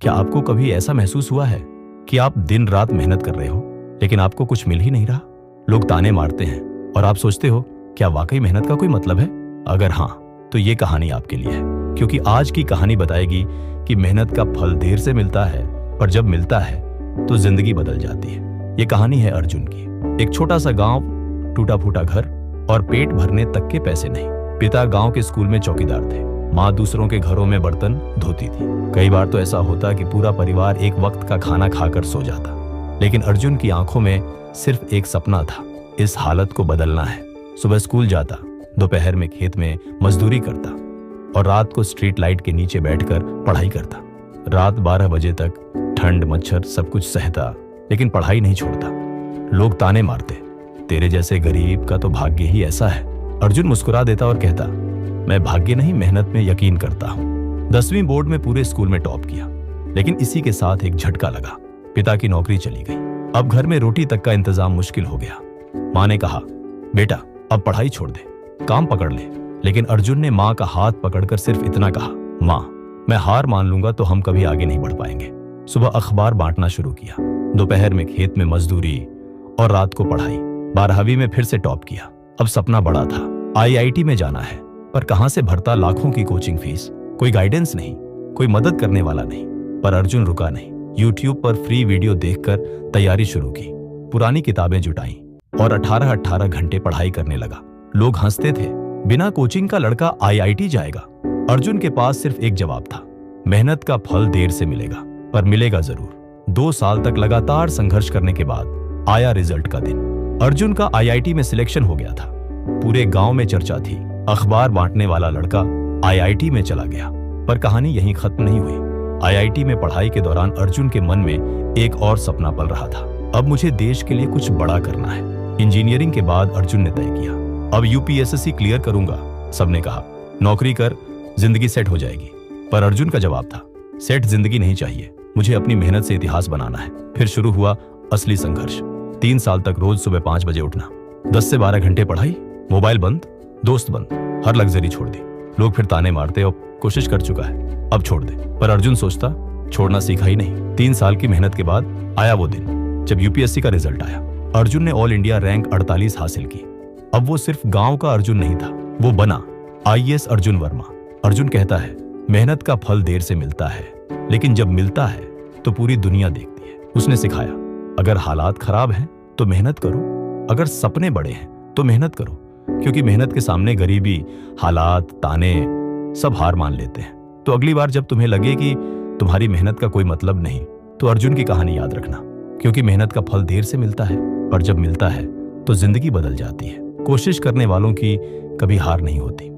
क्या आपको कभी ऐसा महसूस हुआ है कि आप दिन रात मेहनत कर रहे हो लेकिन आपको कुछ मिल ही नहीं रहा? लोग ताने मारते हैं और आप सोचते हो क्या वाकई मेहनत का कोई मतलब है? अगर हाँ, तो ये कहानी आपके लिए है, क्योंकि आज की कहानी बताएगी कि मेहनत का फल देर से मिलता है, पर जब मिलता है तो जिंदगी बदल जाती है। ये कहानी है अर्जुन की। एक छोटा सा गांव, टूटा फूटा घर और पेट भरने तक के पैसे नहीं। पिता गांव के स्कूल में चौकीदार थे, माँ दूसरों के घरों में बर्तन धोती थी। कई बार तो ऐसा होता कि पूरा परिवार एक वक्त का खाना खाकर सो जाता, लेकिन अर्जुन की आंखों में सिर्फ एक सपना था, इस हालत को बदलना है। सुबह स्कूल जाता, दोपहर में खेत में मजदूरी करता और रात को स्ट्रीट लाइट के नीचे बैठकर पढ़ाई करता। रात 12 बजे तक ठंड मच्छर सब कुछ सहता, लेकिन पढ़ाई नहीं छोड़ता। लोग ताने मारते, तेरे जैसे गरीब का तो भाग्य ही ऐसा है। अर्जुन मुस्कुरा देता और कहता, मैं भाग्य नहीं, मेहनत में यकीन करता हूँ। 10वीं बोर्ड में पूरे स्कूल में टॉप किया, लेकिन इसी के साथ एक झटका लगा। पिता की नौकरी चली गई। अब घर में रोटी तक का इंतजाम मुश्किल हो गया। माँ ने कहा, बेटा अब पढ़ाई छोड़ दे, काम पकड़ ले। लेकिन अर्जुन ने माँ का हाथ पकड़कर सिर्फ इतना कहा, माँ मैं हार मान लूंगा तो हम कभी आगे नहीं बढ़ पाएंगे। सुबह अखबार बांटना शुरू किया, दोपहर में खेत में मजदूरी और रात को पढ़ाई। 12वीं में फिर से टॉप किया। अब सपना बड़ा था, IIT में जाना है, पर कहां से भरता लाखों की कोचिंग फीस? कोई गाइडेंस नहीं, कोई मदद करने वाला नहीं। पर अर्जुन रुका नहीं। YouTube पर फ्री वीडियो देखकर तैयारी शुरू की, पुरानी किताबें जुटाई और 18 घंटे पढ़ाई करने लगा। लोग हंसते थे, बिना कोचिंग का लड़का IIT जाएगा। अर्जुन के पास सिर्फ एक जवाब था, मेहनत का फल देर से मिलेगा, पर मिलेगा जरूर। 2 साल तक लगातार संघर्ष करने के बाद आया रिजल्ट का दिन। अर्जुन का IIT में सिलेक्शन हो गया था। पूरे गांव में चर्चा थी, अखबार बांटने वाला लड़का IIT में चला गया। पर कहानी यहीं खत्म नहीं हुई। IIT में पढ़ाई के दौरान अर्जुन के मन में एक और सपना पल रहा था, अब मुझे देश के लिए कुछ बड़ा करना है। इंजीनियरिंग के बाद अर्जुन ने तय किया, अब UPSSC क्लियर करूंगा। सबने कहा, नौकरी कर, जिंदगी सेट हो जाएगी। पर अर्जुन का जवाब था, सेट जिंदगी नहीं चाहिए, मुझे अपनी मेहनत से इतिहास बनाना है। फिर शुरू हुआ असली संघर्ष। 3 साल तक रोज सुबह 5 बजे उठना, 10 से 12 घंटे पढ़ाई, मोबाइल बंद, दोस्त बंद, हर लग्जरी छोड़ दी। लोग फिर ताने मारते, और कोशिश कर चुका है, अब छोड़ दे। पर अर्जुन सोचता, छोड़ना सीखा ही नहीं। 3 साल की मेहनत के बाद आया वो दिन जब UPSC का रिजल्ट आया। अर्जुन ने ऑल इंडिया रैंक 48 हासिल की। अब वो सिर्फ गांव का अर्जुन नहीं था, वो बना IAS अर्जुन वर्मा। अर्जुन कहता है, मेहनत का फल देर से मिलता है, लेकिन जब मिलता है तो पूरी दुनिया देखती है। उसने सिखाया, अगर हालात खराब हैं तो मेहनत करो, अगर सपने बड़े हैं तो मेहनत करो, क्योंकि मेहनत के सामने गरीबी, हालात, ताने सब हार मान लेते हैं। तो अगली बार जब तुम्हें लगे कि तुम्हारी मेहनत का कोई मतलब नहीं, तो अर्जुन की कहानी याद रखना, क्योंकि मेहनत का फल देर से मिलता है, पर जब मिलता है तो जिंदगी बदल जाती है। कोशिश करने वालों की कभी हार नहीं होती।